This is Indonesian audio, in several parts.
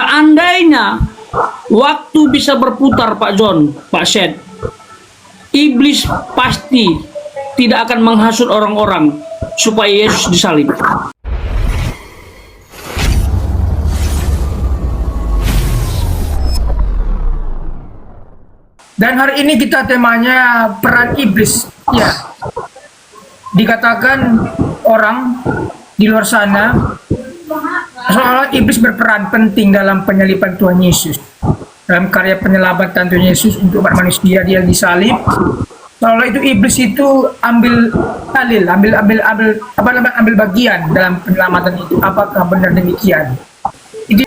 Seandainya waktu bisa berputar, Pak John, Pak Syed, iblis pasti tidak akan menghasut orang-orang supaya Yesus disalib. Dan hari ini kita temanya peran iblis. Ya, dikatakan orang di luar sana seolah iblis berperan penting dalam penyaliban Tuhan Yesus, dalam karya penyelamatan Tuhan Yesus untuk umat manusia. Dia disalib. Seolah itu iblis itu ambil bagian dalam penyelamatan itu. Apakah benar demikian?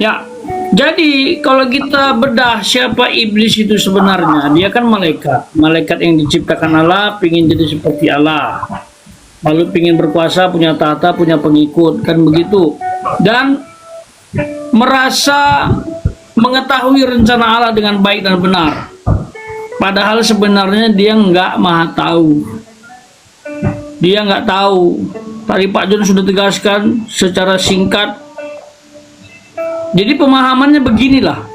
Ya, jadi kalau kita bedah siapa iblis itu sebenarnya, dia kan malaikat yang diciptakan Allah, ingin jadi seperti Allah, lalu ingin berkuasa, punya tahta, punya pengikut, kan begitu, dan merasa mengetahui rencana Allah dengan baik dan benar, padahal sebenarnya dia nggak maha tahu. Dia nggak tahu. Tadi Pak John sudah tegaskan secara singkat. Jadi pemahamannya beginilah.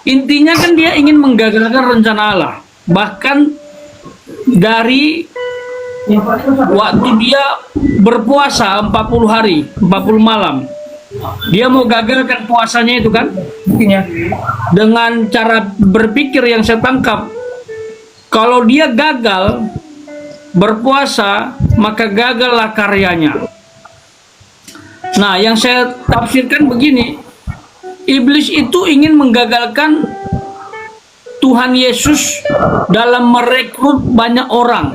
Intinya kan dia ingin menggagalkan rencana Allah. Bahkan dari waktu dia berpuasa 40 hari, 40 malam. Dia mau gagalkan puasanya itu kan? Dengan cara berpikir yang saya tangkap, kalau dia gagal berpuasa, maka gagallah karyanya. Nah, yang saya tafsirkan begini, iblis itu ingin menggagalkan Tuhan Yesus dalam merekrut banyak orang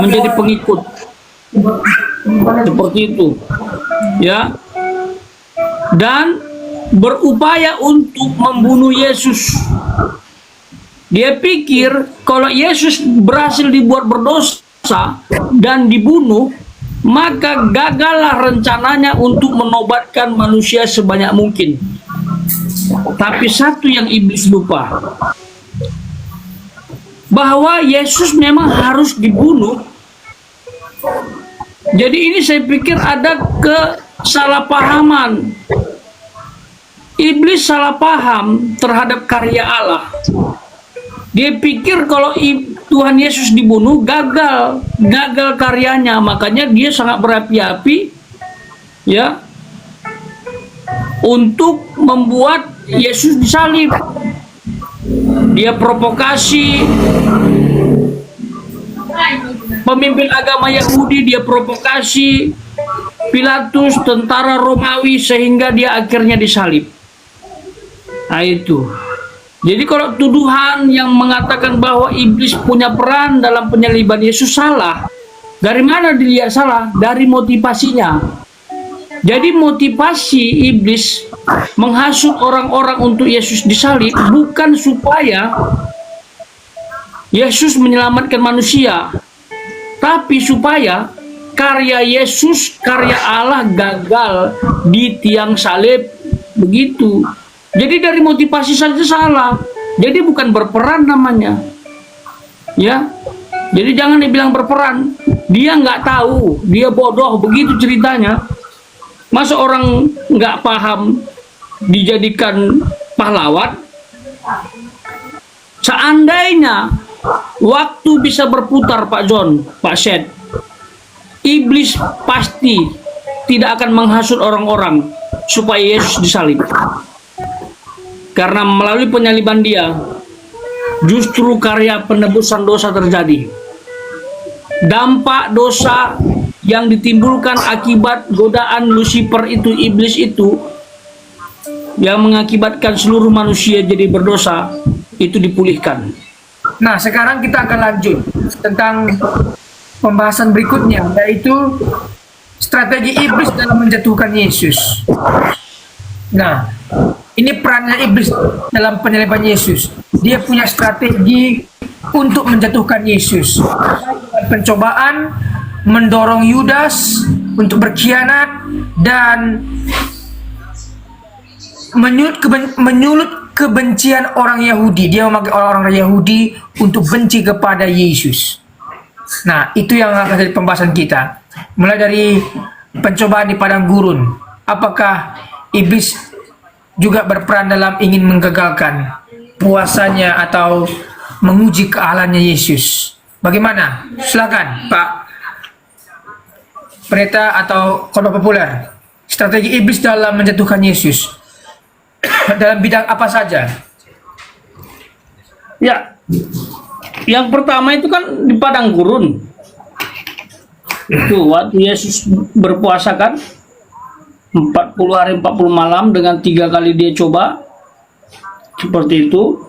menjadi pengikut. Seperti itu. Ya. Dan berupaya untuk membunuh Yesus. Dia pikir kalau Yesus berhasil dibuat berdosa dan dibunuh, maka gagallah rencananya untuk menobatkan manusia sebanyak mungkin. Tapi satu yang iblis lupa, bahwa Yesus memang harus dibunuh. Jadi ini saya pikir ada kesalahpahaman. Iblis salah paham terhadap karya Allah. Dia pikir kalau Tuhan Yesus dibunuh, gagal karyanya. Makanya dia sangat berapi-api, ya, untuk membuat Yesus disalib. Dia provokasi pemimpin agama Yahudi, dia provokasi Pilatus, tentara Romawi, sehingga dia akhirnya disalib. Nah itu. Jadi kalau tuduhan yang mengatakan bahwa iblis punya peran dalam penyaliban Yesus salah. Dari mana dilihat salah? Dari motivasinya. Jadi motivasi iblis menghasut orang-orang untuk Yesus disalib bukan supaya Yesus menyelamatkan manusia, tapi supaya karya Yesus, karya Allah gagal di tiang salib. Begitu. Jadi dari motivasi saja salah. Jadi bukan berperan namanya. Ya. Jadi jangan dibilang berperan. Dia nggak tahu, dia bodoh, begitu ceritanya. Masa orang nggak paham dijadikan pahlawan? Seandainya waktu bisa berputar, Pak John, Pak Syed, iblis pasti tidak akan menghasut orang-orang supaya Yesus disalib. Karena melalui penyaliban dia, justru karya penebusan dosa terjadi. Dampak dosa yang ditimbulkan akibat godaan Lucifer itu, iblis itu, yang mengakibatkan seluruh manusia jadi berdosa, itu dipulihkan. Nah, sekarang kita akan lanjut tentang pembahasan berikutnya, yaitu strategi iblis dalam menjatuhkan Yesus. Nah, ini perannya iblis dalam penyaliban Yesus. Dia punya strategi untuk menjatuhkan Yesus. Pencobaan, mendorong Yudas untuk berkhianat, dan menyulut kebencian orang Yahudi. Dia memakai orang-orang Yahudi untuk benci kepada Yesus. Nah, itu yang akan jadi pembahasan kita. Mulai dari pencobaan di padang gurun. Apakah iblis juga berperan dalam ingin menggagalkan puasanya atau menguji keahliannya Yesus. Bagaimana? Silakan, Pak Pendeta atau khotbah populer. Strategi iblis dalam menjatuhkan Yesus dalam bidang apa saja? Ya, yang pertama itu kan di padang gurun. Itu waktu Yesus berpuasa kan 40 hari 40 malam dengan 3 kali dia coba seperti itu.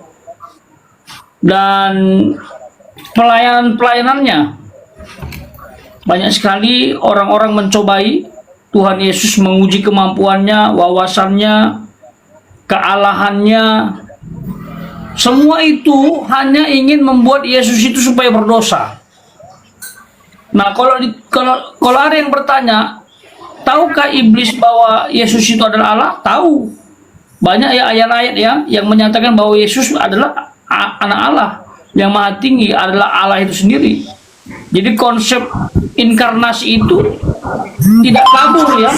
Dan pelayanannya banyak sekali orang-orang mencobai. Tuhan Yesus menguji kemampuannya, wawasannya, kealahannya. Semua itu hanya ingin membuat Yesus itu supaya berdosa. Nah, kalau ada yang bertanya, tahukah iblis bahwa Yesus itu adalah Allah? Tahu. Banyak ya ayat-ayat ya yang menyatakan bahwa Yesus adalah anak Allah, yang maha tinggi, adalah Allah itu sendiri. Jadi konsep inkarnasi itu tidak kabur ya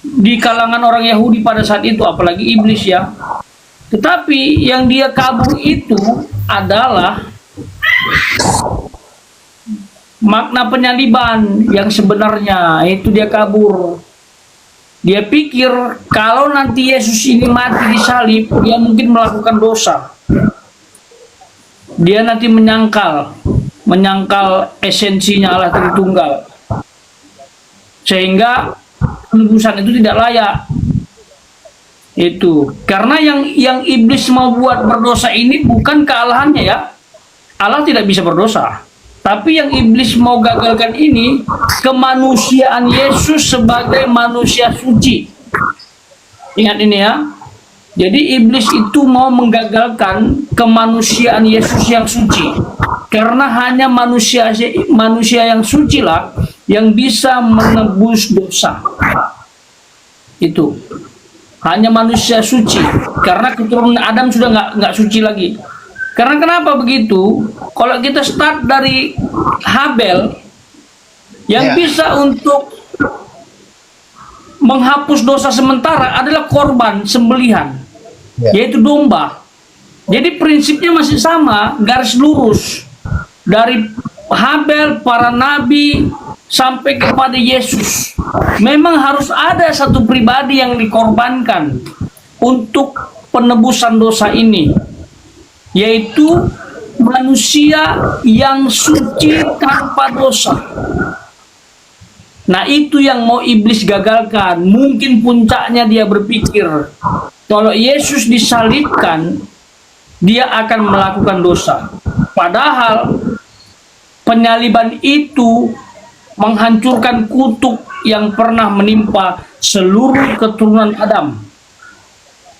di kalangan orang Yahudi pada saat itu, apalagi iblis ya. Tetapi yang dia kabur itu adalah makna penyaliban yang sebenarnya, itu dia kabur. Dia pikir kalau nanti Yesus ini mati disalib, dia mungkin melakukan dosa. Dia nanti menyangkal esensinya Allah Tritunggal, sehingga penebusan itu tidak layak. Itu karena yang iblis mau buat berdosa ini bukan kealahannya ya. Allah tidak bisa berdosa. Tapi yang iblis mau gagalkan ini kemanusiaan Yesus sebagai manusia suci. Ingat ini ya. Jadi iblis itu mau menggagalkan kemanusiaan Yesus yang suci. Karena hanya manusia yang suci lah yang bisa menebus dosa. Itu. Hanya manusia suci. Karena keturunan Adam sudah nggak suci lagi. Karena kenapa begitu? Kalau kita start dari Habel yang bisa untuk menghapus dosa sementara adalah korban sembelihan, yaitu domba. Jadi prinsipnya masih sama, garis lurus dari Habel, para nabi sampai kepada Yesus. Memang harus ada satu pribadi yang dikorbankan untuk penebusan dosa ini, yaitu manusia yang suci tanpa dosa. Nah, itu yang mau iblis gagalkan. Mungkin puncaknya dia berpikir kalau Yesus disalibkan, dia akan melakukan dosa. Padahal penyaliban itu menghancurkan kutuk yang pernah menimpa seluruh keturunan Adam.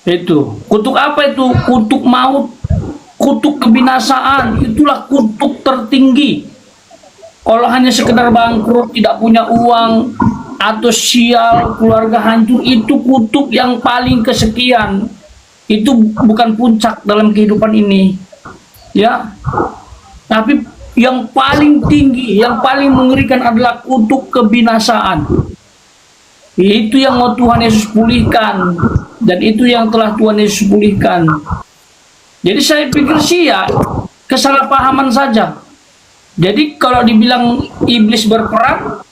Itu kutuk apa itu? Kutuk maut, kutuk kebinasaan. Itulah kutuk tertinggi. Kalau hanya sekedar bangkrut, tidak punya uang, atau sial, keluarga hancur, itu kutuk yang paling kesekian. Itu bukan puncak dalam kehidupan ini, ya. Tapi yang paling tinggi, yang paling mengerikan adalah kutuk kebinasaan. Itu yang mau Tuhan Yesus pulihkan, dan itu yang telah Tuhan Yesus pulihkan. Jadi saya pikir sih ya kesalahpahaman saja. Jadi kalau dibilang iblis berperan,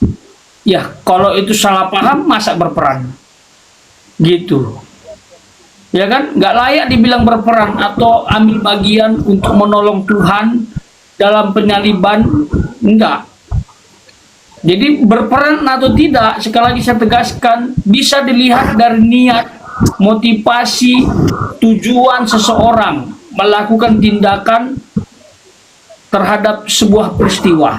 ya kalau itu salah paham masa berperan, gitu. Ya kan, nggak layak dibilang berperan atau ambil bagian untuk menolong Tuhan dalam penyaliban, enggak. Jadi berperan atau tidak, sekali lagi saya tegaskan, bisa dilihat dari niat, motivasi, tujuan seseorang melakukan tindakan terhadap sebuah peristiwa.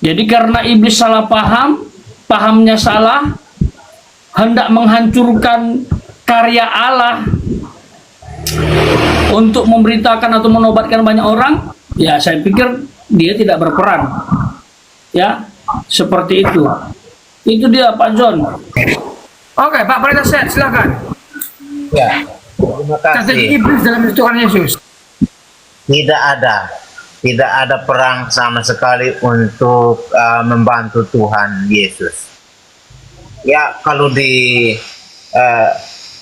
Jadi karena iblis salah paham, pahamnya salah, hendak menghancurkan karya Allah untuk memberitakan atau menobatkan banyak orang, ya saya pikir dia tidak berperan. Ya, seperti itu. Itu dia Pak John. Oke, Pak Pendeta, silakan. Ya, terima Strategi kasih. iblis dalam Tuhan Yesus. Tidak ada perang sama sekali untuk membantu Tuhan Yesus. Ya, kalau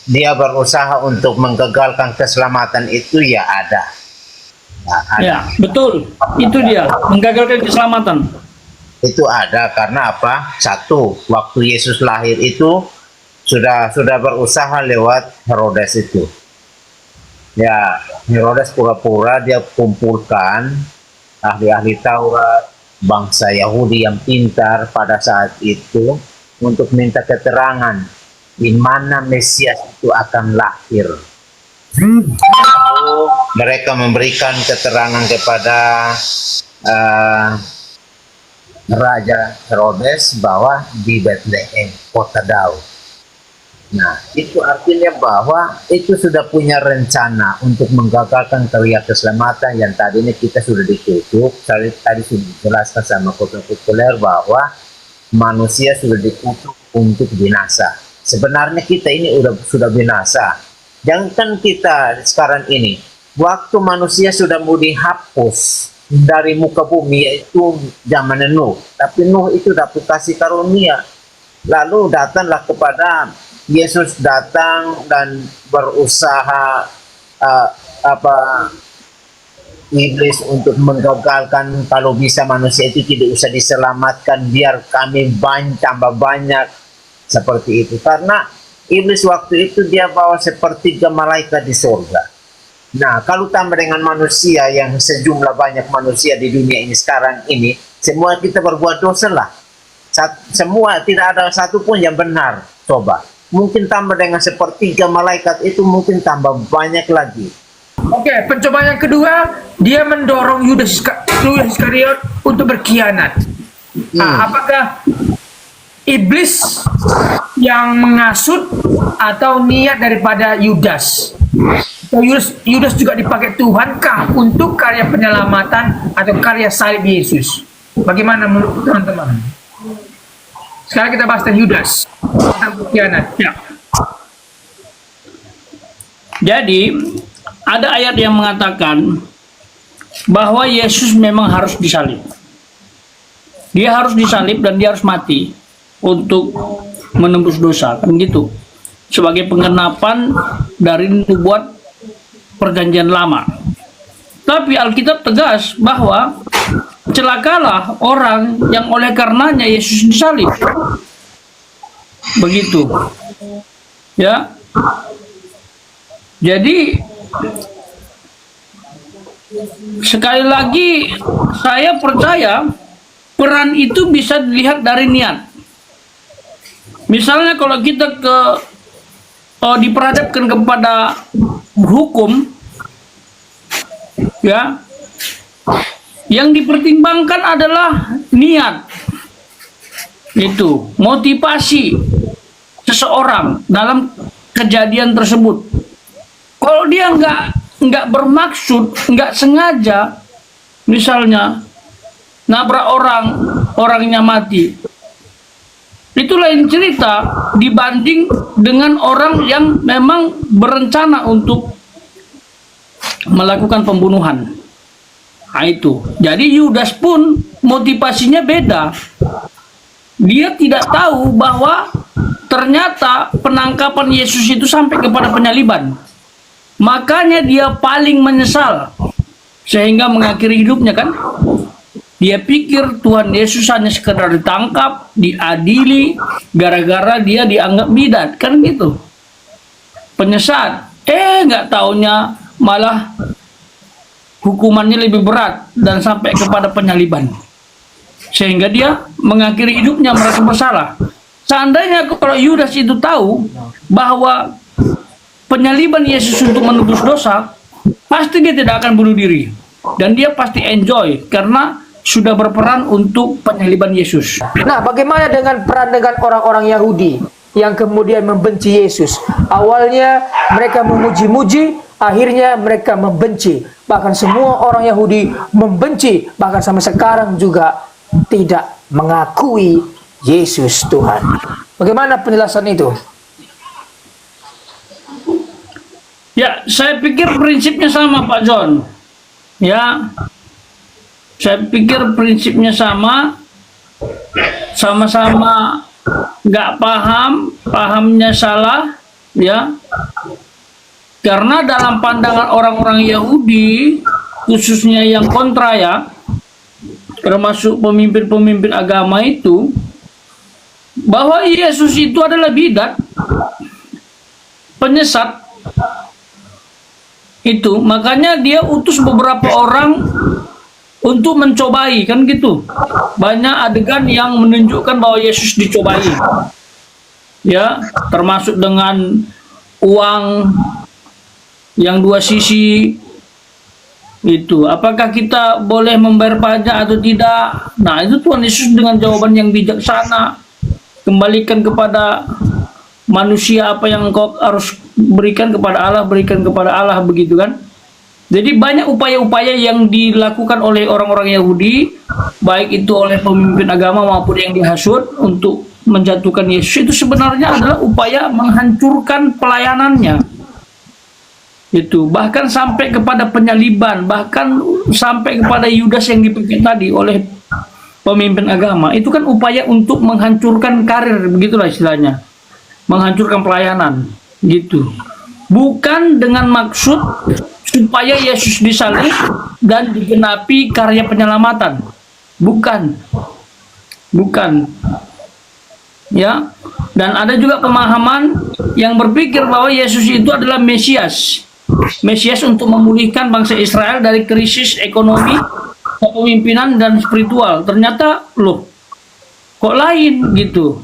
dia berusaha untuk menggagalkan keselamatan itu ya ada. Nah, ada. Ya, betul. Itu dia, menggagalkan keselamatan. Itu ada karena apa? Satu, waktu Yesus lahir itu sudah berusaha lewat Herodes itu. Ya, Herodes pura-pura dia kumpulkan ahli-ahli Taurat, bangsa Yahudi yang pintar pada saat itu untuk minta keterangan di mana Mesias itu akan lahir. Lalu mereka memberikan keterangan kepada Raja Herodes bahwa di Bethlehem, kota Daud. Nah, itu artinya bahwa itu sudah punya rencana untuk menggagalkan karya keselamatan yang tadinya kita sudah dikutuk. Tadi sudah dijelaskan sama kota populer bahwa manusia sudah dikutuk untuk binasa. Sebenarnya kita ini sudah binasa. Jangan kita sekarang ini, waktu manusia sudah mau dihapus dari muka bumi, yaitu zaman Nuh. Tapi Nuh itu dapat kasih karunia. Lalu datanglah kepada Yesus datang dan berusaha iblis untuk menggagalkan kalau bisa manusia itu tidak usah diselamatkan, biar kami tambah banyak seperti itu. Karena iblis waktu itu dia bawa sepertiga malaikat di surga. Nah, kalau tambah dengan manusia yang sejumlah banyak manusia di dunia ini sekarang ini, semua kita berbuat dosa lah. Semua, tidak ada satupun yang benar. Coba. Mungkin tambah dengan sepertiga malaikat itu mungkin tambah banyak lagi. Oke, pencobaan yang kedua, dia mendorong Yudas Iskariot untuk berkhianat. Nah, apakah iblis yang mengasut atau niat daripada Yudas? Yudas juga dipakai Tuhankah untuk karya penyelamatan atau karya salib Yesus? Bagaimana menurut teman-teman? Sekarang kita bahas tentang Yudas, tentang pengkhianat. Ya. Jadi, ada ayat yang mengatakan bahwa Yesus memang harus disalib. Dia harus disalib dan dia harus mati untuk menembus dosa, kan gitu. Sebagai penggenapan dari nubuat perjanjian lama. Tapi Alkitab tegas bahwa celakalah orang yang oleh karenanya Yesus disalib. Begitu. Ya. Jadi sekali lagi saya percaya peran itu bisa dilihat dari niat. Misalnya kalau kita diperhadapkan kepada hukum, ya, yang dipertimbangkan adalah niat, itu motivasi seseorang dalam kejadian tersebut. Kalau dia nggak bermaksud, nggak sengaja, misalnya nabrak orangnya mati, itu lain cerita dibanding dengan orang yang memang berencana untuk melakukan pembunuhan. Nah, itu. Jadi Yudas pun motivasinya beda. Dia tidak tahu bahwa ternyata penangkapan Yesus itu sampai kepada penyaliban. Makanya dia paling menyesal sehingga mengakhiri hidupnya, kan? Dia pikir Tuhan Yesus hanya sekedar ditangkap, diadili gara-gara dia dianggap bidat, kan gitu. Penyesat. Nggak taunya malah hukumannya lebih berat dan sampai kepada penyaliban. Sehingga dia mengakhiri hidupnya merasa bersalah. Seandainya kalau Yudas itu tahu bahwa penyaliban Yesus untuk menebus dosa, pasti dia tidak akan bunuh diri. Dan dia pasti enjoy karena sudah berperan untuk penyaliban Yesus. Nah, bagaimana dengan peran dengan orang-orang Yahudi yang kemudian membenci Yesus? Awalnya mereka memuji-muji, akhirnya mereka membenci. Bahkan semua orang Yahudi membenci, bahkan sampai sekarang juga tidak mengakui Yesus Tuhan. Bagaimana penjelasan itu? Ya, saya pikir prinsipnya sama, Pak John. Ya, saya pikir prinsipnya sama. Sama-sama nggak paham, pahamnya salah, ya. Karena dalam pandangan orang-orang Yahudi, khususnya yang kontra ya, termasuk pemimpin-pemimpin agama itu, bahwa Yesus itu adalah bidat, penyesat. Itu makanya dia utus beberapa orang untuk mencobai, kan gitu. Banyak adegan yang menunjukkan bahwa Yesus dicobai, ya, termasuk dengan uang yang dua sisi itu. Apakah kita boleh membayar pajak atau tidak? Nah, itu Tuhan Yesus dengan jawaban yang bijaksana, kembalikan kepada manusia apa yang engkau harus berikan kepada Allah, berikan kepada Allah, begitu kan. Jadi banyak upaya-upaya yang dilakukan oleh orang-orang Yahudi, baik itu oleh pemimpin agama maupun yang dihasut untuk menjatuhkan Yesus, itu sebenarnya adalah upaya menghancurkan pelayanannya. Itu bahkan sampai kepada penyaliban, bahkan sampai kepada Yudas yang dipakai tadi oleh pemimpin agama. Itu kan upaya untuk menghancurkan karir, begitulah istilahnya, menghancurkan pelayanan, gitu. Bukan dengan maksud supaya Yesus disalib dan digenapi karya penyelamatan. Bukan. Ya. Dan ada juga pemahaman yang berpikir bahwa Yesus itu adalah Mesias. Mesias untuk memulihkan bangsa Israel dari krisis ekonomi, kepemimpinan dan spiritual. Ternyata loh, kok lain gitu.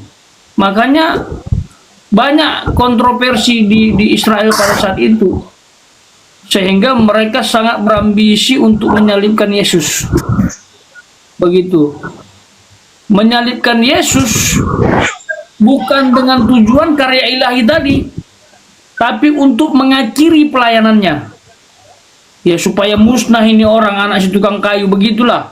Makanya banyak kontroversi di Israel pada saat itu, sehingga mereka sangat berambisi untuk menyalibkan Yesus. Begitu. Menyalibkan Yesus bukan dengan tujuan karya ilahi tadi, tapi untuk mengakhiri pelayanannya. Ya, supaya musnah ini orang, anak si tukang kayu, begitulah.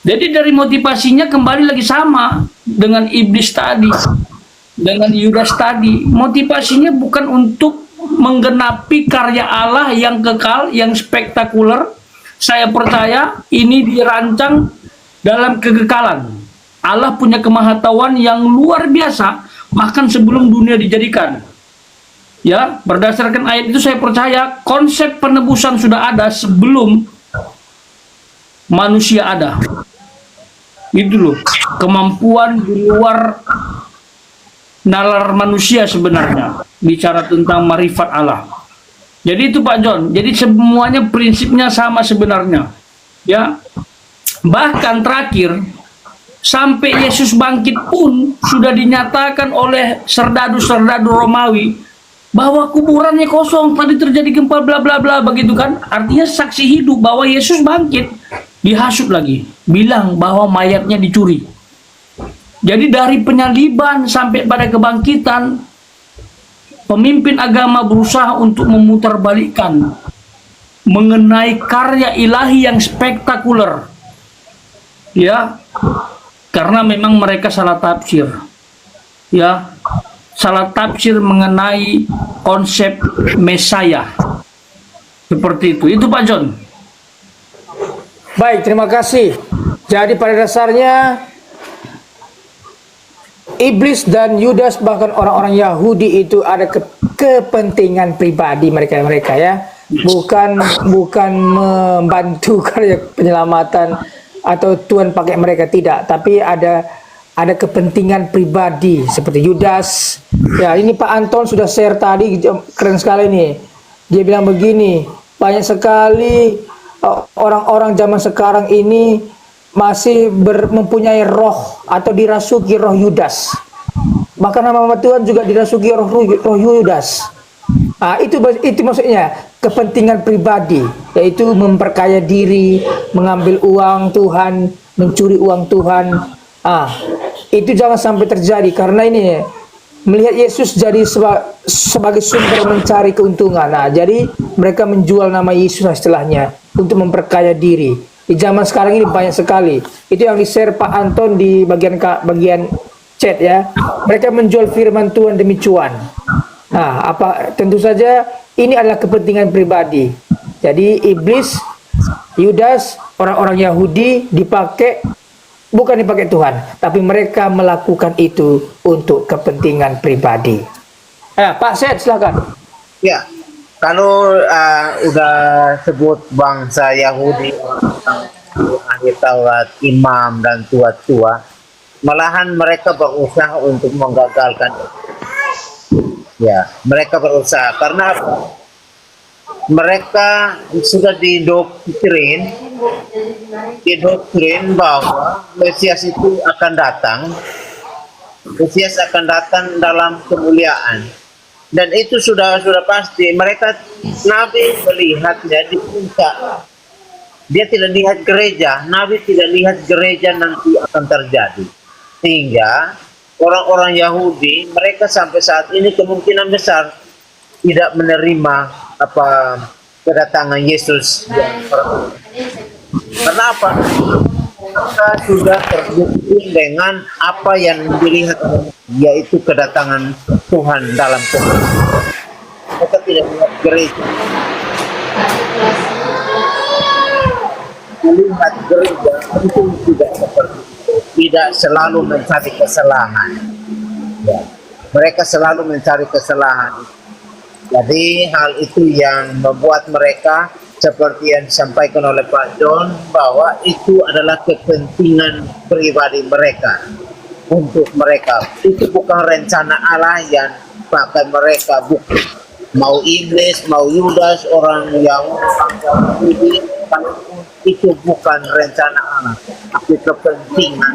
Jadi dari motivasinya kembali lagi sama dengan iblis tadi, dengan Yudas tadi. Motivasinya bukan untuk menggenapi karya Allah yang kekal, yang spektakuler. Saya percaya ini dirancang dalam kekekalan. Allah punya kemahatauan yang luar biasa, bahkan sebelum dunia dijadikan. Ya, berdasarkan ayat itu saya percaya konsep penebusan sudah ada sebelum manusia ada. Itu loh, kemampuan di luar nalar manusia sebenarnya, bicara tentang marifat Allah. Jadi itu Pak John, jadi semuanya prinsipnya sama sebenarnya. Ya, bahkan terakhir sampai Yesus bangkit pun sudah dinyatakan oleh serdadu-serdadu Romawi bahwa kuburannya kosong, tadi terjadi gempa bla bla bla, begitu kan. Artinya saksi hidup bahwa Yesus bangkit. Dihasut lagi, bilang bahwa mayatnya dicuri. Jadi dari penyaliban sampai pada kebangkitan, pemimpin agama berusaha untuk memutarbalikkan mengenai karya ilahi yang spektakuler. Ya, karena memang mereka salah tafsir. Ya, salah tafsir mengenai konsep Mesaya. Seperti itu. Itu Pak John. Baik, terima kasih. Jadi pada dasarnya iblis dan Yudas, bahkan orang-orang Yahudi itu ada kepentingan pribadi mereka ya, bukan membantu karya penyelamatan atau Tuhan pakai mereka, tidak, tapi ada kepentingan pribadi seperti Yudas. Ya, ini Pak Anton sudah share tadi, keren sekali nih. Dia bilang begini, banyak sekali orang-orang zaman sekarang ini masih mempunyai roh atau dirasuki roh Yudas. Bahkan nama Tuhan juga dirasuki roh Yudas. Nah, itu maksudnya kepentingan pribadi, yaitu memperkaya diri, mengambil uang Tuhan, mencuri uang Tuhan. Itu jangan sampai terjadi, karena ini melihat Yesus jadi sebagai sumber mencari keuntungan. Nah, jadi mereka menjual nama Yesus istilahnya untuk memperkaya diri. Di zaman sekarang ini banyak sekali. Itu yang di-share Pak Anton di bagian chat ya. Mereka menjual firman Tuhan demi cuan. Nah, tentu saja ini adalah kepentingan pribadi. Jadi iblis, Yudas, orang-orang Yahudi bukan dipakai Tuhan, tapi mereka melakukan itu untuk kepentingan pribadi. Pak Seth, silakan. Ya, kalau udah sebut bangsa Yahudi, ahli Taurat, imam dan tua-tua, malahan mereka berusaha untuk menggagalkan. Ya, mereka berusaha karena apa? Mereka sudah didoktrin bahwa Mesias itu akan datang. Mesias akan datang dalam kemuliaan. Dan itu sudah pasti. Mereka Nabi melihatnya di puncak. Dia tidak lihat gereja. Nabi tidak lihat gereja nanti akan terjadi. Sehingga orang-orang Yahudi mereka sampai saat ini kemungkinan besar tidak menerima kedatangan Yesus. Karena apa? Mereka sudah terbukti dengan apa yang dilihat, yaitu kedatangan Tuhan dalam Tuhan. Mereka tidak melihat gereja. Melihat gereja itu tidak seperti itu. Tidak selalu mencari kesalahan. Ya. Mereka selalu mencari kesalahan. Jadi hal itu yang membuat mereka seperti yang disampaikan oleh Pak John, bahwa itu adalah kepentingan pribadi mereka untuk mereka. Itu bukan rencana Allah yang pakai mereka, bukan. Mau iblis, mau Yudas, orang Yahudi, itu bukan rencana Allah, tapi kepentingan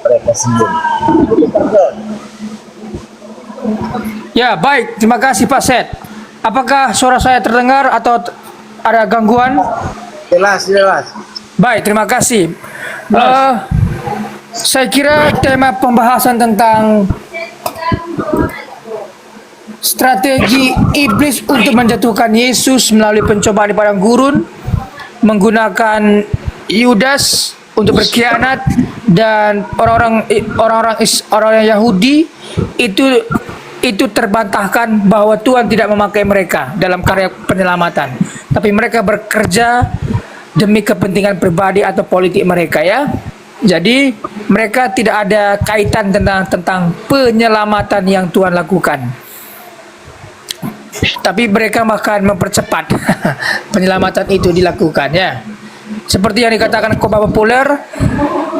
mereka sendiri. Itu Pak John. Ya, baik. Terima kasih Pak Seth. Apakah suara saya terdengar atau ada gangguan? Jelas. Baik, terima kasih. Saya kira tema pembahasan tentang strategi iblis untuk menjatuhkan Yesus melalui pencobaan di padang gurun, menggunakan Yudas untuk berkhianat, dan orang-orang Yahudi itu terbantahkan bahwa Tuhan tidak memakai mereka dalam karya penyelamatan, tapi mereka bekerja demi kepentingan pribadi atau politik mereka, ya. Jadi mereka tidak ada kaitan tentang penyelamatan yang Tuhan lakukan, tapi mereka bahkan mempercepat penyelamatan itu dilakukan, ya. Seperti yang dikatakan khotbah populer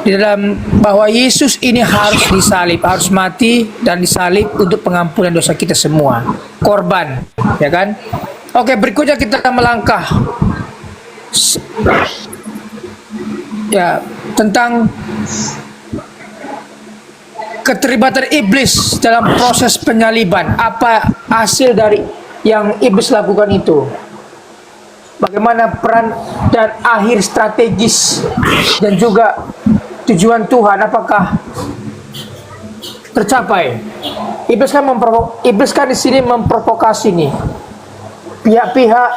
di dalam bahwa Yesus ini harus disalib, harus mati dan disalib untuk pengampunan dosa kita semua, korban, ya kan? Oke, berikutnya kita melangkah ya tentang keterlibatan iblis dalam proses penyaliban. Apa hasil dari yang iblis lakukan itu? Bagaimana peran dan akhir strategis dan juga tujuan Tuhan, apakah tercapai? Iblis kan di sini memprovokasi nih pihak-pihak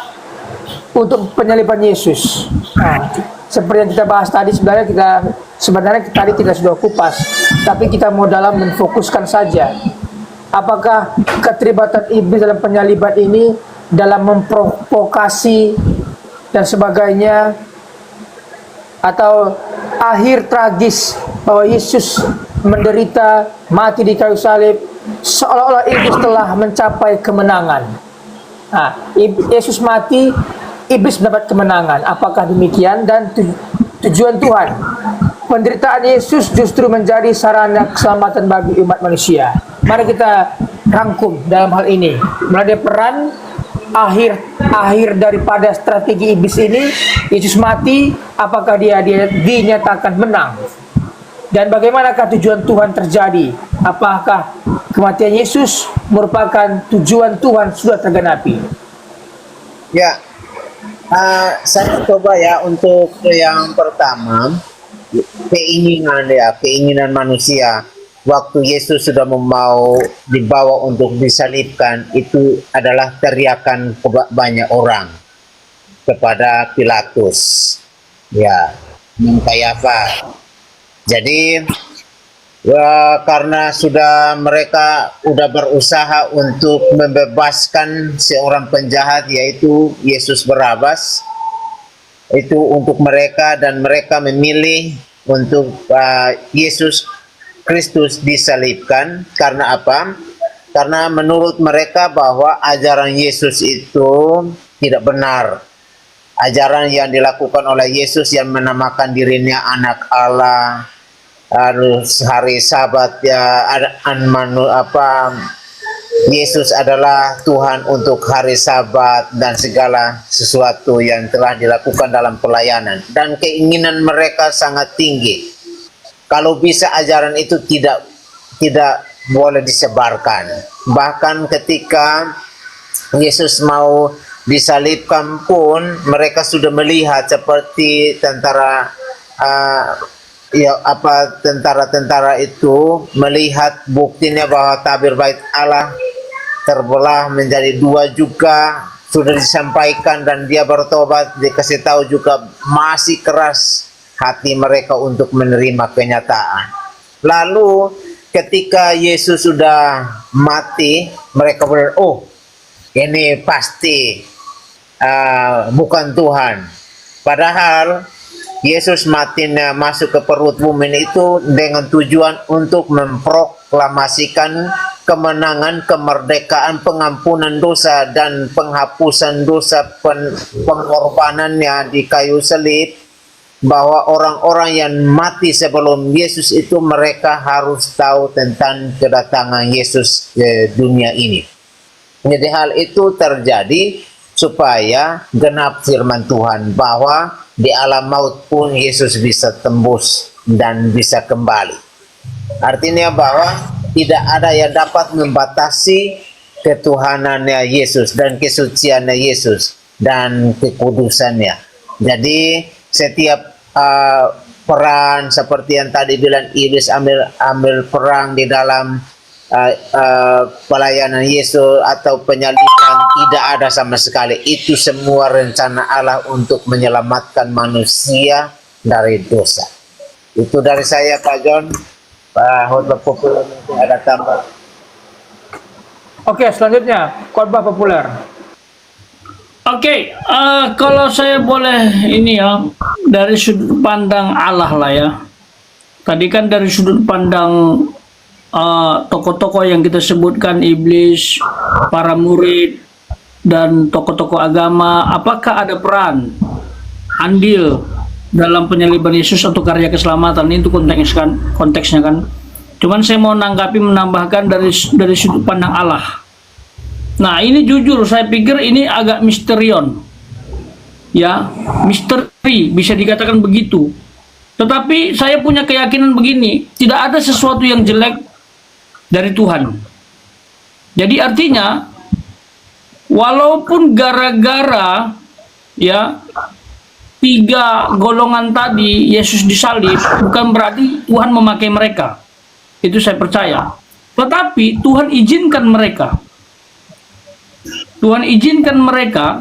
untuk penyaliban Yesus. Nah, seperti yang kita bahas tadi, sebenarnya tadi kita sudah kupas, tapi kita mau dalam menfokuskan saja. Apakah keterlibatan iblis dalam penyaliban ini dalam memprovokasi dan sebagainya, atau akhir tragis bahwa Yesus menderita mati di kayu salib seolah-olah iblis telah mencapai kemenangan. Nah, Yesus mati, iblis mendapat kemenangan. Apakah demikian? Dan tujuan Tuhan, penderitaan Yesus justru menjadi sarana keselamatan bagi umat manusia. Mari kita rangkum dalam hal ini. Mulai dari peran akhir daripada strategi iblis ini, Yesus mati, apakah dia dinyatakan menang? Dan bagaimanakah tujuan Tuhan terjadi? Apakah kematian Yesus merupakan tujuan Tuhan sudah tergenapi? Ya, saya coba ya untuk yang pertama, keinginan manusia. Waktu Yesus sudah mau dibawa untuk disalibkan, itu adalah teriakan banyak orang kepada Pilatus, ya, Kayafas. Jadi karena mereka sudah berusaha untuk membebaskan seorang penjahat, yaitu Yesus Barabas, itu untuk mereka, dan mereka memilih untuk Yesus Kristus disalibkan. Karena apa? Karena menurut mereka bahwa ajaran Yesus itu tidak benar. Ajaran yang dilakukan oleh Yesus yang menamakan dirinya anak Allah, harus hari Sabat ya, Yesus adalah Tuhan untuk hari Sabat dan segala sesuatu yang telah dilakukan dalam pelayanan. Dan keinginan mereka sangat tinggi. Kalau bisa ajaran itu tidak boleh disebarkan. Bahkan ketika Yesus mau disalibkan pun mereka sudah melihat seperti tentara itu melihat buktinya bahwa tabir bait Allah terbelah menjadi dua juga sudah disampaikan, dan dia bertobat, dikasih tahu juga masih keras hati mereka untuk menerima kenyataan. Lalu ketika Yesus sudah mati, mereka berkata, oh ini pasti bukan Tuhan. Padahal Yesus matinya masuk ke perut bumi itu dengan tujuan untuk memproklamasikan kemenangan, kemerdekaan, pengampunan dosa, dan penghapusan dosa pengorbanannya di kayu salib. Bahwa orang-orang yang mati sebelum Yesus itu mereka harus tahu tentang kedatangan Yesus ke dunia ini. Jadi hal itu terjadi supaya genap firman Tuhan bahwa di alam maut pun Yesus bisa tembus dan bisa kembali. Artinya bahwa tidak ada yang dapat membatasi ketuhanannya Yesus dan kesuciannya Yesus dan kekudusannya. Jadi setiap peran seperti yang tadi bilang, iblis ambil perang di dalam pelayanan Yesus atau penyaliban, tidak ada sama sekali. Itu semua rencana Allah untuk menyelamatkan manusia dari dosa. Itu dari saya, Pak John. Pak khotbah populer mungkin ada tambah. Oke, selanjutnya khotbah populer. Oke, kalau saya boleh ini ya, dari sudut pandang Allah lah ya. Tadi kan dari sudut pandang tokoh-tokoh yang kita sebutkan, iblis, para murid, dan tokoh-tokoh agama, apakah ada peran andil dalam penyaliban Yesus atau karya keselamatan? Itu konteksnya kan. Cuman saya mau menambahkan dari sudut pandang Allah. Nah, ini jujur saya pikir ini agak misterion. Ya, misteri bisa dikatakan begitu. Tetapi saya punya keyakinan begini, tidak ada sesuatu yang jelek dari Tuhan. Jadi artinya walaupun gara-gara ya 3 golongan tadi Yesus disalib, bukan berarti Tuhan memakai mereka. Itu saya percaya. Tetapi Tuhan izinkan mereka. Tuhan izinkan mereka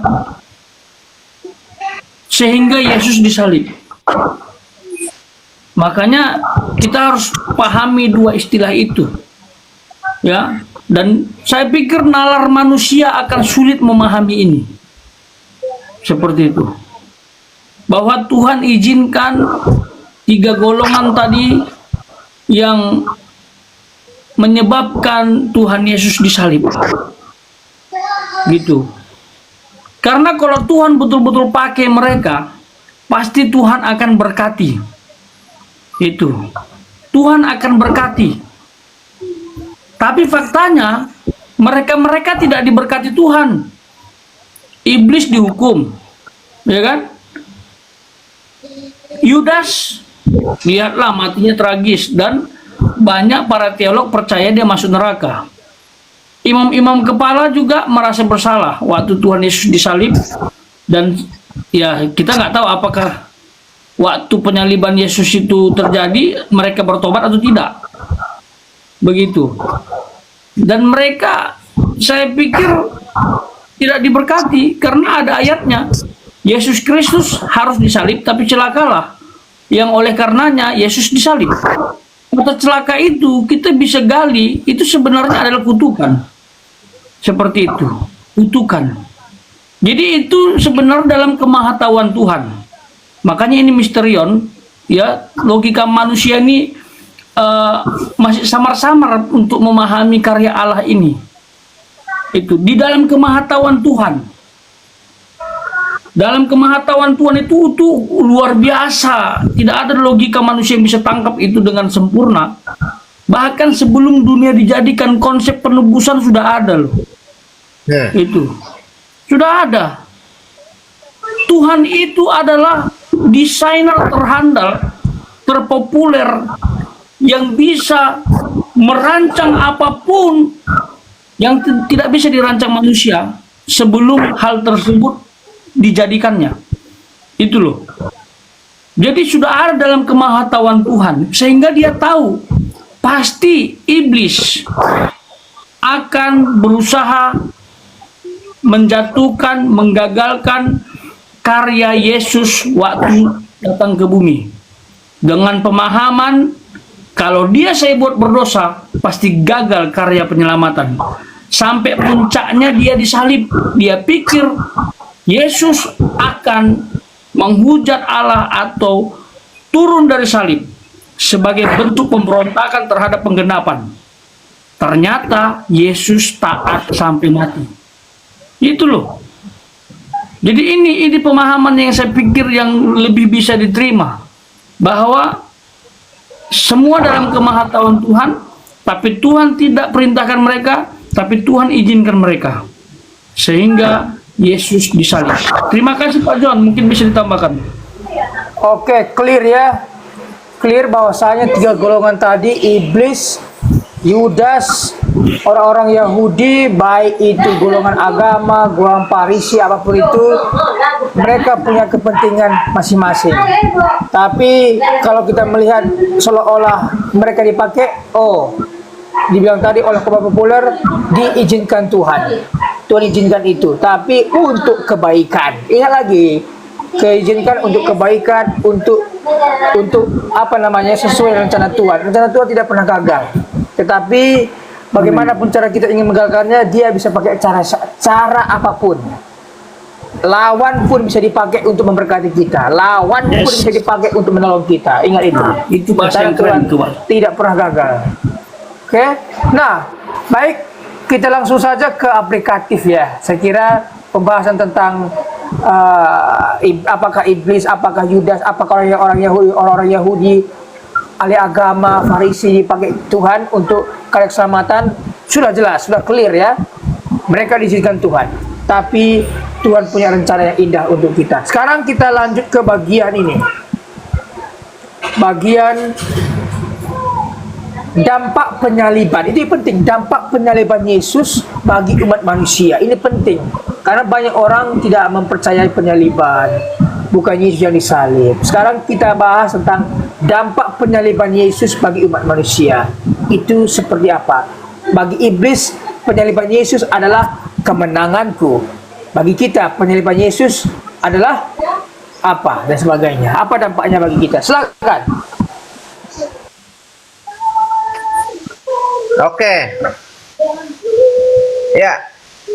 sehingga Yesus disalib. Makanya kita harus pahami dua istilah itu. Ya, dan saya pikir nalar manusia akan sulit memahami ini. Seperti itu. Bahwa Tuhan izinkan 3 golongan tadi yang menyebabkan Tuhan Yesus disalib. Gitu. Karena kalau Tuhan betul-betul pakai mereka, pasti Tuhan akan berkati. Itu. Tuhan akan berkati. Tapi faktanya mereka tidak diberkati Tuhan. Iblis dihukum, ya kan? Yudas, lihatlah matinya tragis, dan banyak para teolog percaya dia masuk neraka. Imam-imam kepala juga merasa bersalah waktu Tuhan Yesus disalib, dan ya kita nggak tahu apakah waktu penyaliban Yesus itu terjadi mereka bertobat atau tidak. Begitu. Dan mereka saya pikir tidak diberkati karena ada ayatnya, Yesus Kristus harus disalib, tapi celakalah yang oleh karenanya Yesus disalib. Kata celaka itu kita bisa gali, itu sebenarnya adalah kutukan. Seperti itu, kutukan. Jadi itu sebenarnya dalam kemahatauan Tuhan. Makanya ini misterion, ya, logika manusia ini masih samar-samar untuk memahami karya Allah ini. Itu di dalam kemahatauan Tuhan. Dalam kemahatauan Tuhan itu luar biasa. Tidak ada logika manusia yang bisa tangkap itu dengan sempurna. Bahkan sebelum dunia dijadikan, konsep penebusan sudah ada loh. Itu sudah ada. Tuhan itu adalah desainer terhandal, terpopuler, yang bisa merancang apapun yang tidak bisa dirancang manusia sebelum hal tersebut dijadikannya. Itu loh. Jadi sudah ada dalam kemahatauan Tuhan, sehingga dia tahu pasti iblis akan berusaha menjatuhkan, menggagalkan karya Yesus waktu datang ke bumi. Dengan pemahaman kalau saya buat berdosa, pasti gagal karya penyelamatan. Sampai puncaknya dia disalib. Dia pikir Yesus akan menghujat Allah atau turun dari salib sebagai bentuk pemberontakan terhadap penggenapan. Ternyata Yesus taat sampai mati. Itu loh. Jadi ini pemahaman yang saya pikir yang lebih bisa diterima. Bahwa semua dalam kemahatauan Tuhan, tapi Tuhan tidak perintahkan mereka, tapi Tuhan izinkan mereka. Sehingga Yesus disalib. Terima kasih Pak John, mungkin bisa ditambahkan. Oke, clear ya. Clear bahwasanya 3 golongan tadi, iblis, Yudas, orang-orang Yahudi, baik itu golongan agama, golongan Farisi, apapun itu, mereka punya kepentingan masing-masing. Tapi kalau kita melihat seolah-olah mereka dipakai, dibilang tadi oleh kepala populer, diizinkan Tuhan. Tuhan izinkan itu, tapi untuk kebaikan. Ingat lagi, keizinkan untuk kebaikan, untuk sesuai rencana Tuhan. Rencana Tuhan tidak pernah gagal. Tetapi bagaimanapun cara kita ingin menggagalkannya, dia bisa pakai cara apapun. Lawan pun bisa dipakai untuk memberkati kita. Lawan pun bisa dipakai untuk menolong kita. Ingat itu. Itu bahasa yang keren itu, Pak. Tidak pernah gagal. Oke. Nah, baik, kita langsung saja ke aplikatif ya. Saya kira pembahasan tentang apakah iblis, apakah Yudas, apakah orang-orang Yahudi, ahli agama, Farisi dipakai Tuhan untuk karya keselamatan, sudah jelas, sudah clear ya. Mereka diizinkan Tuhan, tapi Tuhan punya rencana yang indah untuk kita. Sekarang kita lanjut ke bagian ini, bagian dampak penyaliban. Ini penting, dampak penyaliban Yesus bagi umat manusia. Ini penting karena banyak orang tidak mempercayai penyaliban, bukan Yesus yang disalib. Sekarang kita bahas tentang dampak penyaliban Yesus bagi umat manusia. Itu seperti apa? Bagi iblis, penyaliban Yesus adalah kemenanganku. Bagi kita, penyaliban Yesus adalah apa dan sebagainya. Apa dampaknya bagi kita? Silakan. Oke. Ya,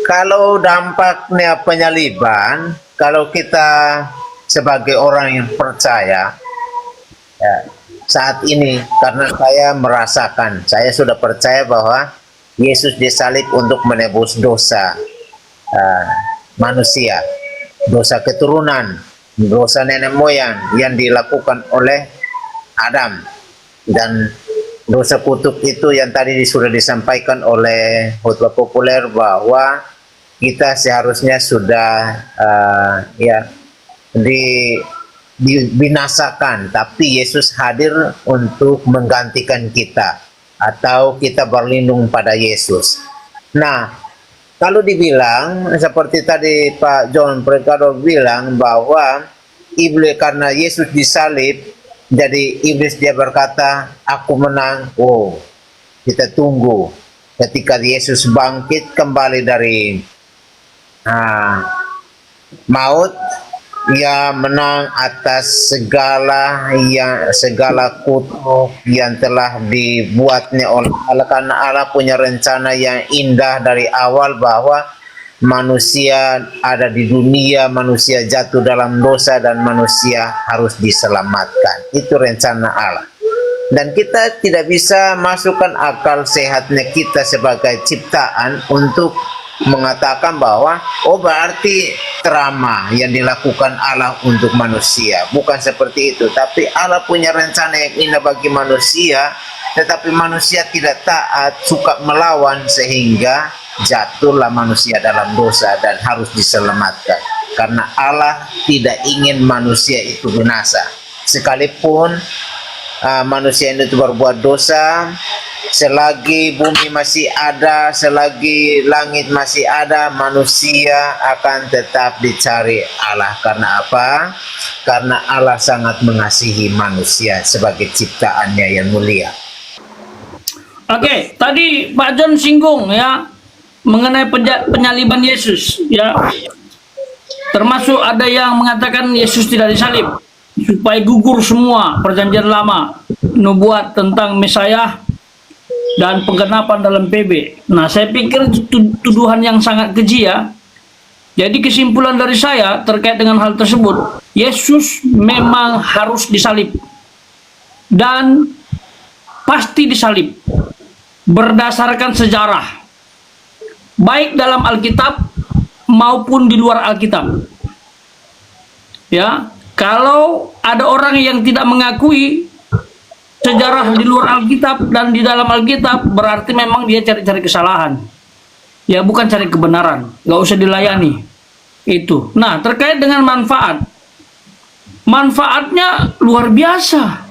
kalau dampaknya penyaliban, kalau kita sebagai orang yang percaya, ya, saat ini karena saya merasakan, saya sudah percaya bahwa Yesus disalib untuk menebus dosa manusia, dosa keturunan, dosa nenek moyang yang dilakukan oleh Adam, dan dosa kutuk itu yang tadi sudah disampaikan oleh khotbah populer bahwa kita seharusnya sudah dibinasakan, tapi Yesus hadir untuk menggantikan kita, atau kita berlindung pada Yesus. Nah, kalau dibilang seperti tadi Pak John Prekado bilang bahwa iblis, karena Yesus disalib, jadi iblis dia berkata, aku menang. Kita tunggu ketika Yesus bangkit kembali dari maut, ia menang atas segala kutuk yang telah dibuatnya oleh Allah, karena Allah punya rencana yang indah dari awal bahwa manusia ada di dunia, manusia jatuh dalam dosa dan manusia harus diselamatkan. Itu rencana Allah. Dan kita tidak bisa masukkan akal sehatnya kita sebagai ciptaan untuk mengatakan bahwa oh berarti trama yang dilakukan Allah untuk manusia. Bukan seperti itu, tapi Allah punya rencana yang indah bagi manusia, tetapi manusia tidak taat, suka melawan, sehingga jatuhlah manusia dalam dosa dan harus diselamatkan. Karena Allah tidak ingin manusia itu binasa. Sekalipun manusia itu berbuat dosa, selagi bumi masih ada, selagi langit masih ada, manusia akan tetap dicari Allah. Karena apa? Karena Allah sangat mengasihi manusia sebagai ciptaannya yang mulia. Oke, tadi Pak John singgung ya mengenai penyaliban Yesus ya. Termasuk ada yang mengatakan Yesus tidak disalib supaya gugur semua perjanjian lama, nubuat tentang Mesias dan penggenapan dalam PB. Nah, saya pikir tuduhan yang sangat keji ya. Jadi kesimpulan dari saya terkait dengan hal tersebut, Yesus memang harus disalib dan pasti disalib berdasarkan sejarah, baik dalam Alkitab maupun di luar Alkitab. Ya, kalau ada orang yang tidak mengakui sejarah di luar Alkitab dan di dalam Alkitab, berarti memang dia cari-cari kesalahan. Ya, bukan cari kebenaran. Nggak usah dilayani. Itu. Nah, terkait dengan manfaat. Manfaatnya luar biasa.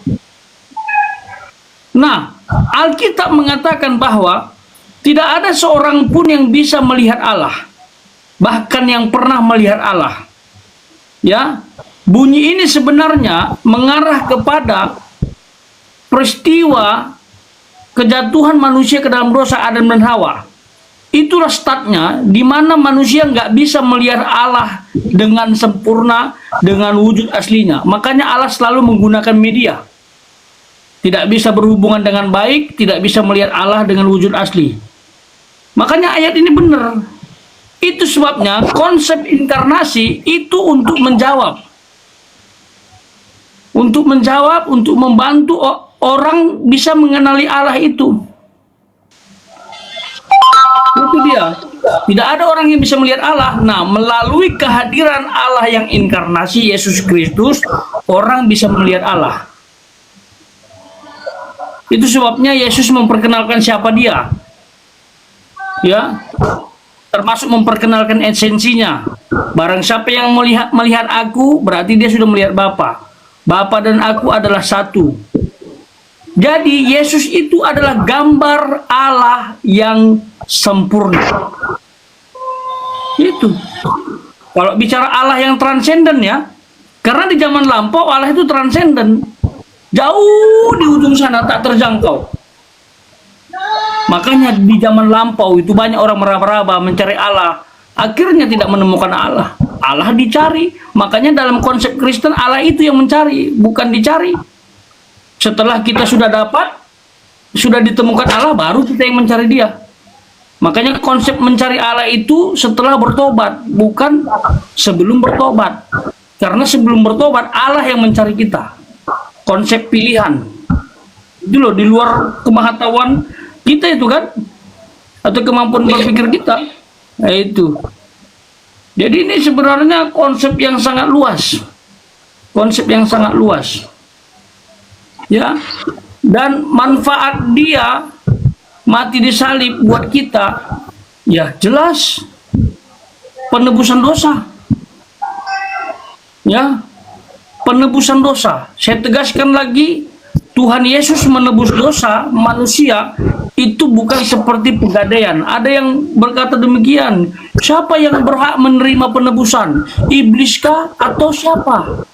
Nah, Alkitab mengatakan bahwa tidak ada seorang pun yang bisa melihat Allah. Bahkan yang pernah melihat Allah. Ya, bunyi ini sebenarnya mengarah kepada peristiwa kejatuhan manusia ke dalam dosa Adam dan Hawa. Itulah startnya di mana manusia nggak bisa melihat Allah dengan sempurna, dengan wujud aslinya. Makanya Allah selalu menggunakan media. Tidak bisa berhubungan dengan baik, tidak bisa melihat Allah dengan wujud asli. Makanya ayat ini benar. Itu sebabnya konsep inkarnasi itu untuk menjawab. Untuk membantu orang bisa mengenali Allah itu. Itu dia. Tidak ada orang yang bisa melihat Allah. Nah, melalui kehadiran Allah yang inkarnasi, Yesus Kristus, orang bisa melihat Allah. Itu sebabnya Yesus memperkenalkan siapa dia. Ya, termasuk memperkenalkan esensinya. Barang siapa yang melihat aku, berarti dia sudah melihat Bapa. Bapa dan aku adalah satu. Jadi Yesus itu adalah gambar Allah yang sempurna. Itu. Kalau bicara Allah yang transenden ya, karena di zaman lampau Allah itu transenden. Jauh di ujung sana tak terjangkau. Makanya di zaman lampau itu banyak orang meraba-raba mencari Allah. Akhirnya tidak menemukan Allah. Allah dicari. Makanya dalam konsep Kristen Allah itu yang mencari, bukan dicari. Setelah kita sudah dapat, sudah ditemukan Allah, baru kita yang mencari dia. Makanya konsep mencari Allah itu setelah bertobat, bukan sebelum bertobat. Karena sebelum bertobat Allah yang mencari kita. Konsep pilihan. Itu loh, di luar kemahatauan kita itu kan, atau kemampuan berpikir kita. Nah itu. Jadi ini sebenarnya konsep yang sangat luas. Konsep yang sangat luas. Ya. Dan manfaat dia mati disalib buat kita, ya jelas penebusan dosa. Ya. Penebusan dosa. Saya tegaskan lagi, Tuhan Yesus menebus dosa manusia itu bukan seperti pegadaian. Ada yang berkata demikian, siapa yang berhak menerima penebusan? Ibliskah atau siapa?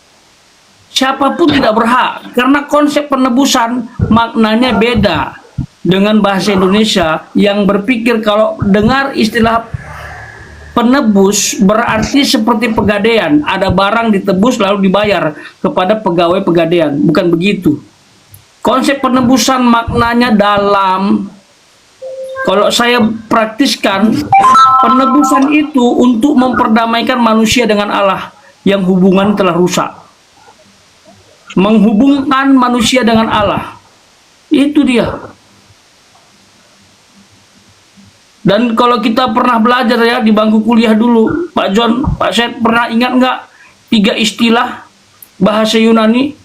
Siapapun tidak berhak, karena konsep penebusan maknanya beda dengan bahasa Indonesia yang berpikir kalau dengar istilah penebus berarti seperti pegadaian, ada barang ditebus lalu dibayar kepada pegawai pegadaian. Bukan begitu. Konsep penebusan maknanya dalam. Kalau saya praktiskan, penebusan itu untuk memperdamaikan manusia dengan Allah yang hubungan telah rusak. Menghubungkan manusia dengan Allah. Itu dia. Dan kalau kita pernah belajar ya di bangku kuliah dulu, Pak John, Pak Syed, pernah ingat nggak 3 istilah bahasa Yunani?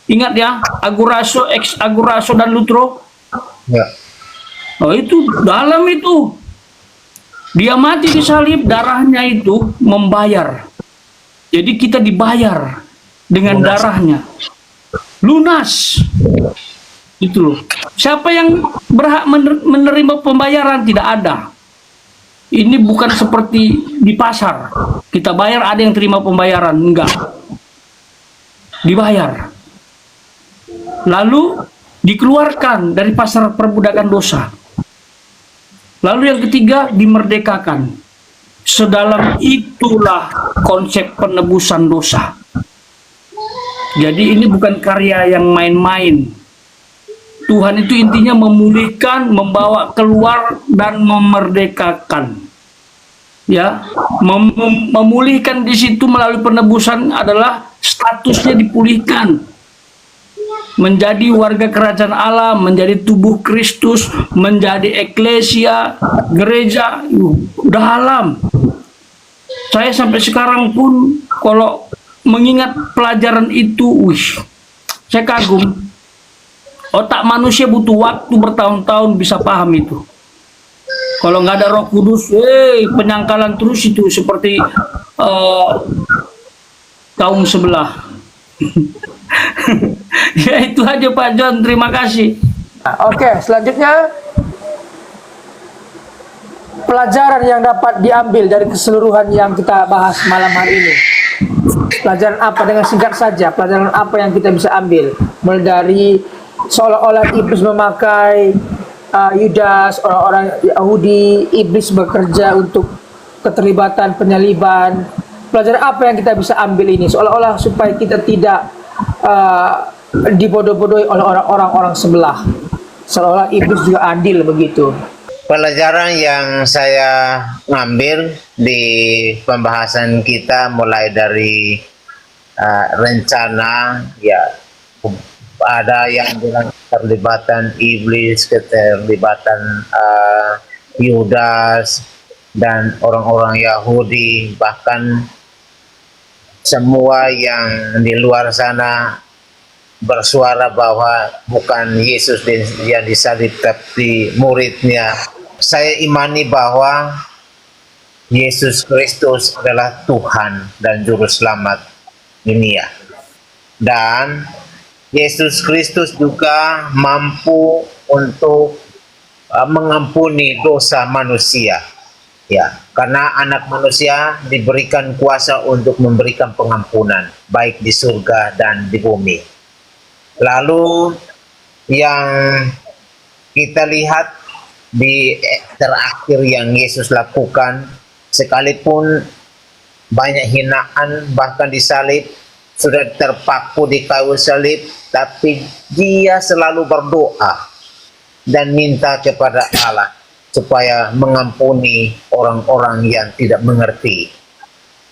Ingat ya, aguraso, ex aguraso, dan lutro. Ya. Oh, itu dalam itu. Dia mati di salib, darahnya itu membayar. Jadi kita dibayar dengan darahnya. Lunas. Itu loh. Siapa yang berhak menerima pembayaran? Tidak ada. Ini bukan seperti di pasar. Kita bayar, ada yang terima pembayaran. Enggak. Dibayar. Lalu dikeluarkan dari pasar perbudakan dosa. Lalu yang ketiga, dimerdekakan. Sedalam itulah konsep penebusan dosa. Jadi ini bukan karya yang main-main. Tuhan itu intinya memulihkan, membawa keluar, dan memerdekakan. Ya, memulihkan di situ melalui penebusan adalah statusnya dipulihkan. Menjadi warga kerajaan Allah, menjadi tubuh Kristus, menjadi eklesia, gereja, udah alam. Saya sampai sekarang pun kalau mengingat pelajaran itu, saya kagum. Otak manusia butuh waktu bertahun-tahun bisa paham itu. Kalau nggak ada Roh Kudus, penyangkalan terus itu seperti kaum sebelah. Ya itu aja Pak John, terima kasih. Oke, selanjutnya pelajaran yang dapat diambil dari keseluruhan yang kita bahas malam hari ini. Pelajaran apa, dengan singkat saja, pelajaran apa yang kita bisa ambil? Mulai dari seolah-olah iblis memakai Yudas, orang-orang Yahudi, iblis bekerja untuk keterlibatan penyaliban. Pelajaran apa yang kita bisa ambil ini? Seolah-olah supaya kita tidak dibodoh-bodohi oleh orang-orang sebelah. Seolah-olah iblis juga adil begitu. Pelajaran yang saya ngambil di pembahasan kita mulai dari rencana, ya ada yang bilang keterlibatan iblis, keterlibatan Yudas dan orang-orang Yahudi, bahkan semua yang di luar sana bersuara bahwa bukan Yesus yang disalib tapi muridnya. Saya imani bahwa Yesus Kristus adalah Tuhan dan Juru Selamat dunia. Dan Yesus Kristus juga mampu untuk mengampuni dosa manusia. Ya, karena anak manusia diberikan kuasa untuk memberikan pengampunan, baik di surga dan di bumi. Lalu yang kita lihat di terakhir yang Yesus lakukan, sekalipun banyak hinaan, bahkan disalib, sudah terpaku di kayu salib, tapi dia selalu berdoa dan minta kepada Allah supaya mengampuni orang-orang yang tidak mengerti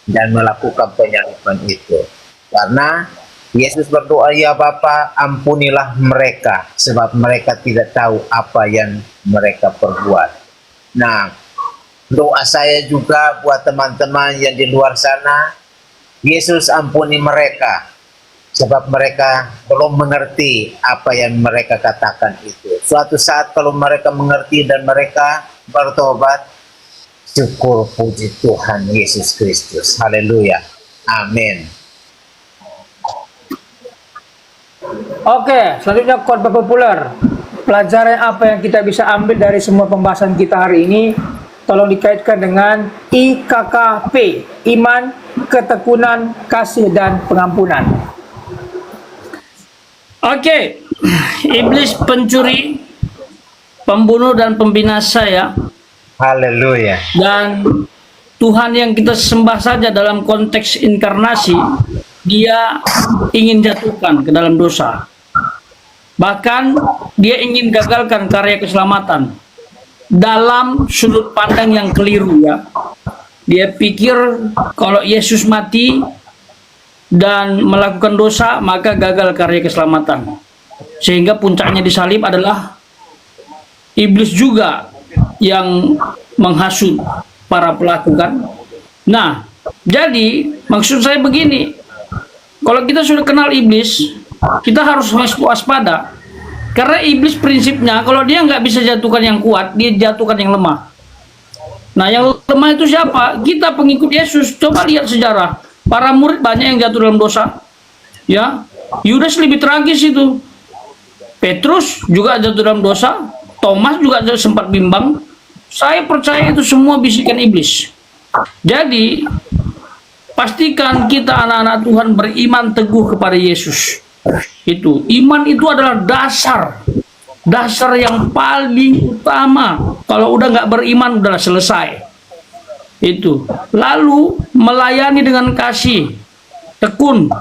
dan melakukan penyaliban itu. Karena Yesus berdoa, ya Bapa, ampunilah mereka, sebab mereka tidak tahu apa yang mereka perbuat. Nah, doa saya juga buat teman-teman yang di luar sana, Yesus ampuni mereka, sebab mereka belum mengerti apa yang mereka katakan itu. Suatu saat kalau mereka mengerti dan mereka bertobat, syukur puji Tuhan Yesus Kristus. Haleluya. Amin. Oke, selanjutnya khotbah populer. Pelajaran apa yang kita bisa ambil dari semua pembahasan kita hari ini? Tolong dikaitkan dengan IKKP, iman, ketekunan, kasih, dan pengampunan. Oke, iblis pencuri, pembunuh dan pembinasa ya. Haleluya. Dan Tuhan yang kita sembah saja dalam konteks inkarnasi, dia ingin jatuhkan ke dalam dosa. Bahkan dia ingin gagalkan karya keselamatan dalam sudut pandang yang keliru ya. Dia pikir kalau Yesus mati dan melakukan dosa maka gagal karya keselamatan. sehingga puncaknya disalib adalah iblis juga yang menghasut para pelaku kan. Nah, jadi maksud saya begini, kalau kita sudah kenal iblis, kita harus waspada. Karena iblis prinsipnya, kalau dia nggak bisa jatuhkan yang kuat, dia jatuhkan yang lemah. Nah, yang lemah itu siapa? Kita pengikut Yesus. Coba lihat sejarah. Para murid banyak yang jatuh dalam dosa. Ya, Yudas lebih tragis itu. Petrus juga jatuh dalam dosa. Thomas juga sempat bimbang. Saya percaya itu semua bisikan iblis. Jadi, pastikan kita anak-anak Tuhan beriman teguh kepada Yesus. Itu iman itu adalah dasar yang paling utama. Kalau udah nggak beriman udah selesai. Itu lalu melayani dengan kasih, tekun.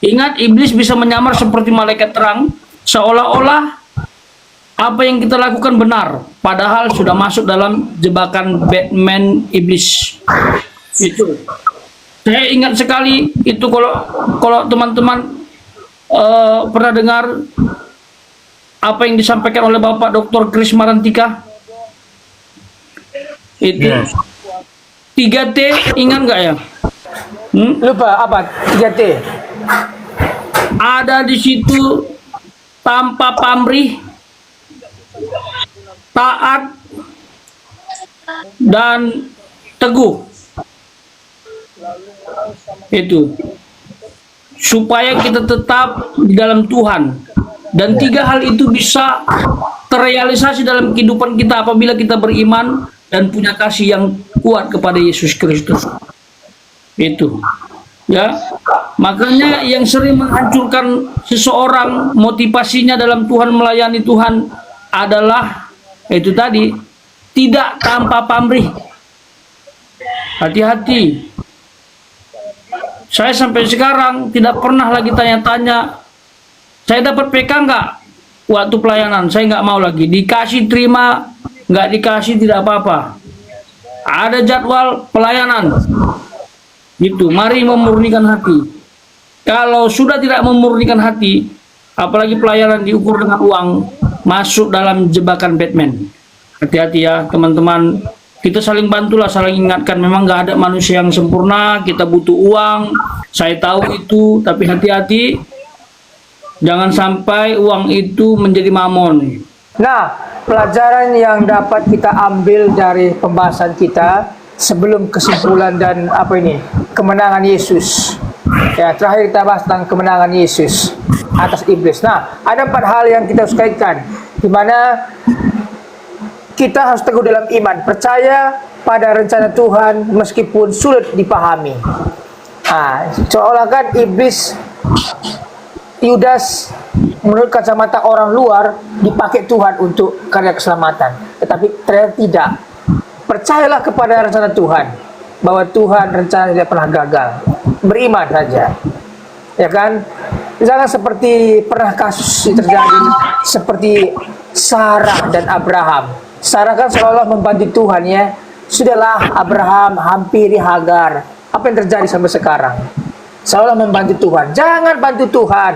Ingat, iblis bisa menyamar seperti malaikat terang, seolah-olah apa yang kita lakukan benar, padahal sudah masuk dalam jebakan Batman iblis. Itu saya ingat sekali itu. Kalau teman-teman pernah dengar apa yang disampaikan oleh Bapak Dr. Kris Marantika, itu 3T, ingat nggak ya? Lupa apa 3T? Ada di situ: tanpa pamrih, taat, dan teguh. Itu supaya kita tetap di dalam Tuhan, dan 3 hal itu bisa terrealisasi dalam kehidupan kita apabila kita beriman dan punya kasih yang kuat kepada Yesus Kristus. Itu ya, makanya yang sering menghancurkan seseorang motivasinya dalam Tuhan, melayani Tuhan, adalah itu tadi, tidak tanpa pamrih. Hati-hati. Saya sampai sekarang tidak pernah lagi tanya-tanya, saya dapat PK nggak waktu pelayanan. Saya nggak mau lagi. Dikasih terima, nggak dikasih tidak apa-apa. Ada jadwal pelayanan. Gitu. Mari memurnikan hati. Kalau sudah tidak memurnikan hati, apalagi pelayanan diukur dengan uang, masuk dalam jebakan Batman. Hati-hati ya teman-teman. Kita saling bantulah, saling ingatkan. Memang nggak ada manusia yang sempurna. Kita butuh uang. Saya tahu itu, tapi hati-hati. Jangan sampai uang itu menjadi mamon. Nah, pelajaran yang dapat kita ambil dari pembahasan kita sebelum kesimpulan dan kemenangan Yesus. Ya, terakhir kita bahas tentang kemenangan Yesus atas iblis. Nah, ada 4 hal yang kita harus kaitkan, di mana kita harus teguh dalam iman, percaya pada rencana Tuhan meskipun sulit dipahami. Seolah kan iblis, Yudas, menurut kacamata orang luar dipakai Tuhan untuk karya keselamatan, tetapi ternyata tidak. Percayalah kepada rencana Tuhan, bahwa Tuhan rencana tidak pernah gagal. Beriman saja, ya kan? Jangan seperti pernah kasus terjadi seperti Sarah dan Abraham. Sarah kan seolah membantu Tuhan, ya. Sudahlah, Abraham hampiri Hagar. Apa yang terjadi sampai sekarang? Seolah membantu Tuhan. Jangan bantu Tuhan.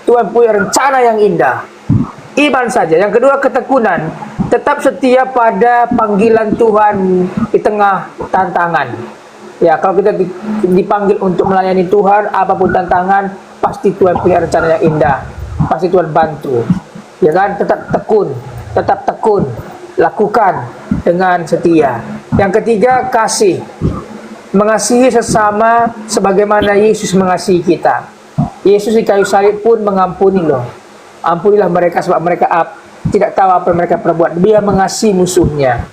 Tuhan punya rencana yang indah. Iman saja. Yang kedua, ketekunan. Tetap setia pada panggilan Tuhan di tengah tantangan. Ya, kalau kita dipanggil untuk melayani Tuhan, apapun tantangan, pasti Tuhan punya rencana yang indah. Pasti Tuhan bantu. Ya kan? Tetap tekun. Tetap tekun. Lakukan dengan setia. Yang ketiga, kasih. Mengasihi sesama sebagaimana Yesus mengasihi kita. Yesus di kayu salib pun mengampuni loh. Ampunilah mereka sebab mereka tidak tahu apa yang mereka perbuat. Dia mengasihi musuhnya.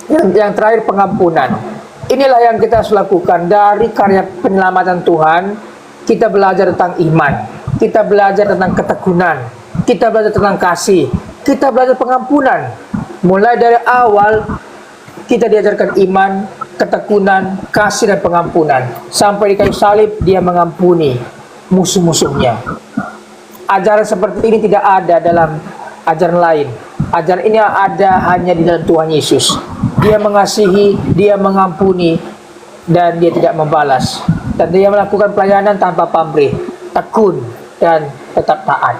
Yang terakhir, pengampunan. Inilah yang kita harus lakukan. Dari karya penyelamatan Tuhan, kita belajar tentang iman. Kita belajar tentang ketekunan. Kita belajar tentang kasih. Kita belajar pengampunan. Mulai dari awal kita diajarkan iman, ketekunan, kasih, dan pengampunan. Sampai di kayu salib dia mengampuni musuh-musuhnya. Ajaran seperti ini tidak ada dalam ajaran lain. Ajaran ini ada hanya di dalam Tuhan Yesus. Dia mengasihi, dia mengampuni, dan dia tidak membalas. Dan dia melakukan pelayanan tanpa pamrih, tekun, dan tetap taat.